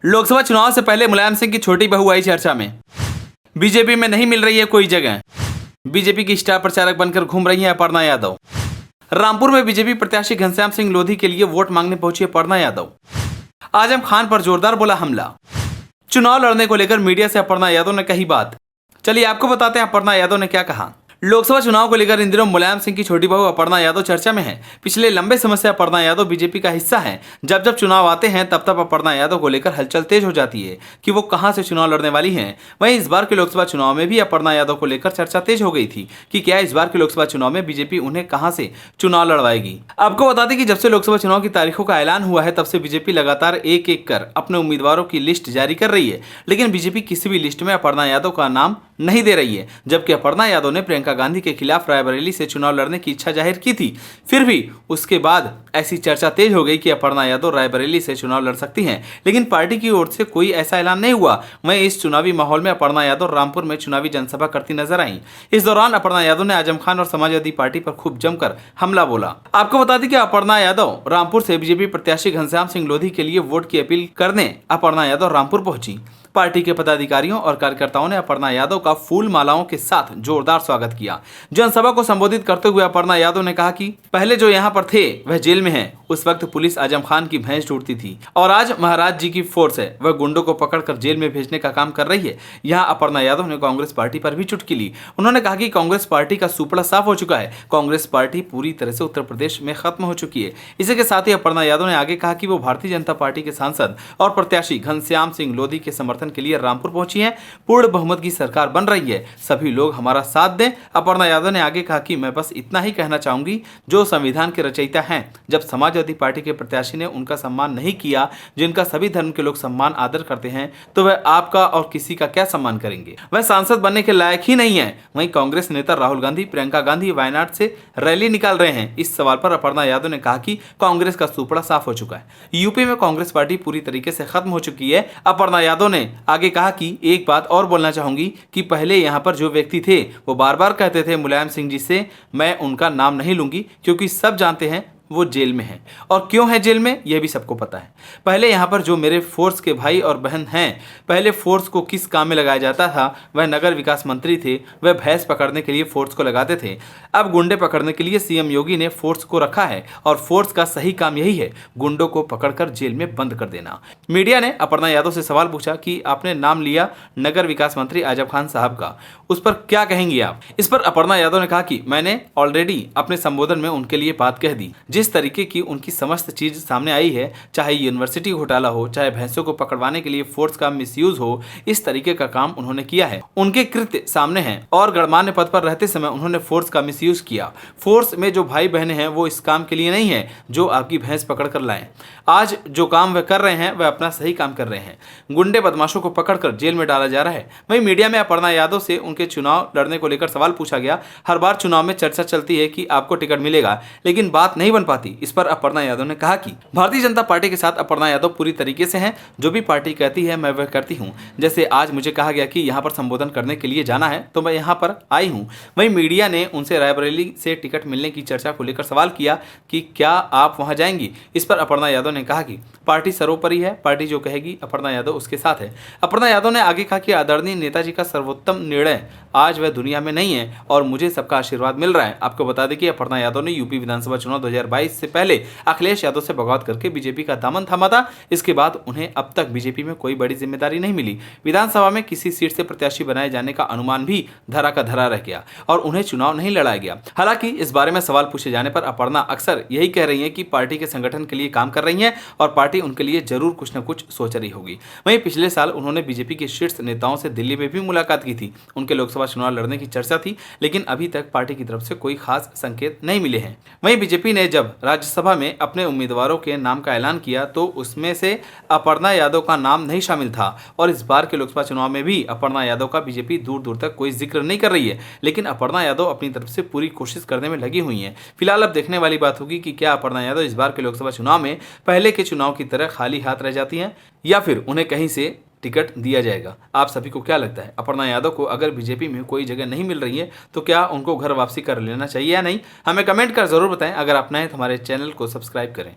लोकसभा चुनाव से पहले मुलायम सिंह की छोटी बहू आई चर्चा में। बीजेपी में नहीं मिल रही है कोई जगह। बीजेपी की स्टार प्रचारक बनकर घूम रही है अपर्णा यादव। रामपुर में बीजेपी प्रत्याशी घनश्याम सिंह लोधी के लिए वोट मांगने पहुंची अपर्णा यादव। आजम खान पर जोरदार बोला हमला। चुनाव लड़ने को लेकर मीडिया से अपर्णा यादव ने कही बात। चलिए आपको बताते हैं अपर्णा यादव ने क्या कहा। लोकसभा चुनाव को लेकर इन दिनों मुलायम सिंह की छोटी बहू अपर्णा यादव चर्चा में है। पिछले लंबे समय से अपर्णा यादव बीजेपी का हिस्सा हैं। जब जब चुनाव आते हैं तब तब अपर्णा यादव को लेकर हलचल तेज हो जाती है कि वो कहां से चुनाव लड़ने वाली हैं। वहीं इस बार के लोकसभा चुनाव में भी अपर्णा यादव को लेकर चर्चा तेज हो गई थी कि क्या इस बार के लोकसभा चुनाव में बीजेपी उन्हें कहां से चुनाव लड़वाएगी। आपको बता दें कि जब से लोकसभा चुनाव की तारीखों का ऐलान हुआ है तब से बीजेपी लगातार एक एक कर अपने उम्मीदवारों की लिस्ट जारी कर रही है, लेकिन बीजेपी किसी भी लिस्ट में अपर्णा यादव का नाम नहीं दे रही है। जबकि अपर्णा यादव ने प्रियंका गांधी के खिलाफ रायबरेली से चुनाव लड़ने की इच्छा जाहिर की थी। फिर भी उसके बाद ऐसी चर्चा तेज हो गई कि अपर्णा यादव रायबरेली से चुनाव लड़ सकती हैं, लेकिन पार्टी की ओर से कोई ऐसा ऐलान नहीं हुआ। वहीं इस चुनावी माहौल में अपर्णा यादव रामपुर में चुनावी जनसभा करती नजर आई। इस दौरान अपर्णा यादव ने आजम खान और समाजवादी पार्टी पर खूब जमकर हमला बोला। आपको बता दें कि अपर्णा यादव रामपुर से बीजेपी प्रत्याशी घनश्याम सिंह लोधी के लिए वोट की अपील करने अपर्णा यादव रामपुर पहुंची। पार्टी के पदाधिकारियों और कार्यकर्ताओं ने अपर्णा यादव का फूल मालाओं के साथ जोरदार स्वागत किया। जनसभा को संबोधित करते हुए अपर्णा यादव ने कहा कि पहले जो यहाँ पर थे वह जेल में हैं। उस वक्त पुलिस आजम खान की भैंस ढूंढती थी और आज महाराज जी की फोर्स है, वह गुंडों को पकड़कर जेल में भेजने का काम कर रही है। यहाँ अपर्णा यादव ने कांग्रेस पार्टी पर भी चुटकी ली। उन्होंने कहा कि कांग्रेस पार्टी का सुपड़ा साफ हो चुका है। कांग्रेस पार्टी पूरी तरह से उत्तर प्रदेश में खत्म हो चुकी है। इसी के साथ ही अपर्णा यादव ने आगे कहा कि वो भारतीय जनता पार्टी के सांसद और प्रत्याशी घनश्याम सिंह लोधी के समर्थन के लिए रामपुर पहुंची हैं। पूर्ण बहुमत की सरकार बन रही है, सभी लोग हमारा साथ दें। अपर्णा यादव ने आगे कहा कि मैं बस इतना ही कहना चाहूंगी, जो संविधान के रचयिता हैं, जब समाजवादी पार्टी के प्रत्याशी ने उनका सम्मान नहीं किया, जिनका सभी धर्म के लोग सम्मान आदर करते हैं, तो वह आपका और किसी का क्या सम्मान करेंगे। वह सांसद बनने के लायक ही नहीं है। वहीं कांग्रेस नेता राहुल गांधी प्रियंका गांधी वायनाड से रैली निकाल रहे हैं। इस सवाल पर अपर्णा यादव ने कहा कि कांग्रेस का सुपड़ा साफ हो चुका है। यूपी में कांग्रेस पार्टी पूरी तरीके से खत्म हो चुकी है। अपर्णा यादव ने आगे कहा कि एक बात और बोलना चाहूंगी कि पहले यहां पर जो व्यक्ति थे वो बार बार कहते थे मुलायम सिंह जी से, मैं उनका नाम नहीं लूंगी क्योंकि सब जानते हैं वो जेल में है। और क्यों है जेल में यह भी सबको पता है। पहले यहाँ पर जो मेरे फोर्स के भाई और बहन हैं, पहले फोर्स को किस काम में लगाया जाता था, वह नगर विकास मंत्री थे, वह भैंस पकड़ने के लिए फोर्स को लगाते थे। अब गुंडे पकड़ने के लिए सीएम योगी ने फोर्स को रखा है और फोर्स का सही काम यही है, गुंडों को पकड़कर जेल में बंद कर देना। मीडिया ने अपर्णा यादव से सवाल पूछा कि आपने नाम लिया नगर विकास मंत्री आजम खान साहब का, उस पर क्या कहेंगे आप। इस पर अपर्णा यादव ने कहा कि मैंने ऑलरेडी अपने संबोधन में उनके लिए बात कह दी। जिस तरीके की उनकी समस्त चीज सामने आई है, चाहे यूनिवर्सिटी घोटाला हो, चाहे भैंसों को पकड़वाने के लिए फोर्स का मिसयूज हो, इस तरीके का काम उन्होंने किया है। उनके कृत्य सामने हैं और गणमान्य पद पर रहते समय उन्होंने फोर्स का मिसयूज किया। फोर्स में जो भाई बहनें हैं वो इस काम के लिए नहीं है जो आपकी भैंस पकड़ कर लाएं। आज जो काम वह कर रहे हैं वह अपना सही काम कर रहे हैं। गुंडे बदमाशों को पकड़कर जेल में डाला जा रहा है। वहीं मीडिया में अपर्णा यादव से उनके चुनाव लड़ने को लेकर सवाल पूछा गया। हर बार चुनाव में चर्चा चलती है कि आपको टिकट मिलेगा, लेकिन बात नहीं बन पाती। इस पर अपर्णा यादव ने कहा कि भारतीय जनता पार्टी के साथ अपर्णा यादव पूरी तरीके से हैं। जो भी पार्टी कहती है मैं वह करती हूं। जैसे आज मुझे कहा गया कि यहां पर संबोधन करने के लिए जाना है तो मैं यहां पर आई हूं। वहीं मीडिया ने उनसे रायबरेली से टिकट मिलने की चर्चा को लेकर सवाल किया कि क्या आप वहां जाएंगी। इस पर अपर्णा यादव ने कहा कि पार्टी सर्वोपरि है, पार्टी जो कहेगी अपर्णा यादव उसके साथ है। अपर्णा यादव ने आगे कहा कि आदरणीय नेताजी का सर्वोत्तम निर्णय आज वह दुनिया में नहीं है और मुझे सबका आशीर्वाद मिल रहा है। आपको बता दें कि अपर्णा यादव ने यूपी विधानसभा चुनाव 2022 से पहले अखिलेश यादव से बगावत करके बीजेपी का दामन थामा था। इसके बाद उन्हें अब तक बीजेपी में कोई बड़ी जिम्मेदारी नहीं मिली। विधानसभा में किसी सीट से प्रत्याशी बनाए जाने का अनुमान भी धरा का धरा रह गया और उन्हें चुनाव नहीं लड़ाया गया। हालांकि इस बारे में सवाल पूछे जाने पर अपर्णा अक्सर यही कह रही है कि पार्टी के संगठन के लिए काम कर रही है और पार्टी उनके लिए जरूर कुछ न कुछ सोच रही होगी। वहीं पिछले साल उन्होंने बीजेपी के शीर्ष नेताओं से दिल्ली में भी मुलाकात की थी। उनके लोकसभा चुनाव लड़ने की चर्चा थी, लेकिन अभी तक पार्टी की तरफ से कोई खास संकेत नहीं मिले हैं। वहीं बीजेपी ने जब राज्यसभा में अपने उम्मीदवारों के नाम का ऐलान किया तो उसमें से अपर्णा यादव का नाम नहीं शामिल था और इस बार के लोकसभा चुनाव में भी अपर्णा यादव का बीजेपी दूर दूर तक कोई जिक्र नहीं कर रही है। लेकिन अपर्णा यादव अपनी तरफ से पूरी कोशिश करने में लगी हुई हैं। फिलहाल अब देखने वाली बात होगी कि क्या अपर्णा यादव इस बार के लोकसभा चुनाव में पहले के चुनाव की तरह खाली हाथ रह जाती हैं या फिर उन्हें कहीं से टिकट दिया जाएगा। आप सभी को क्या लगता है, अपर्णा यादव को अगर बीजेपी में कोई जगह नहीं मिल रही है तो क्या उनको घर वापसी कर लेना चाहिए या नहीं? हमें कमेंट कर जरूर बताएं। अगर आप नए हैं तो हमारे चैनल को सब्सक्राइब करें।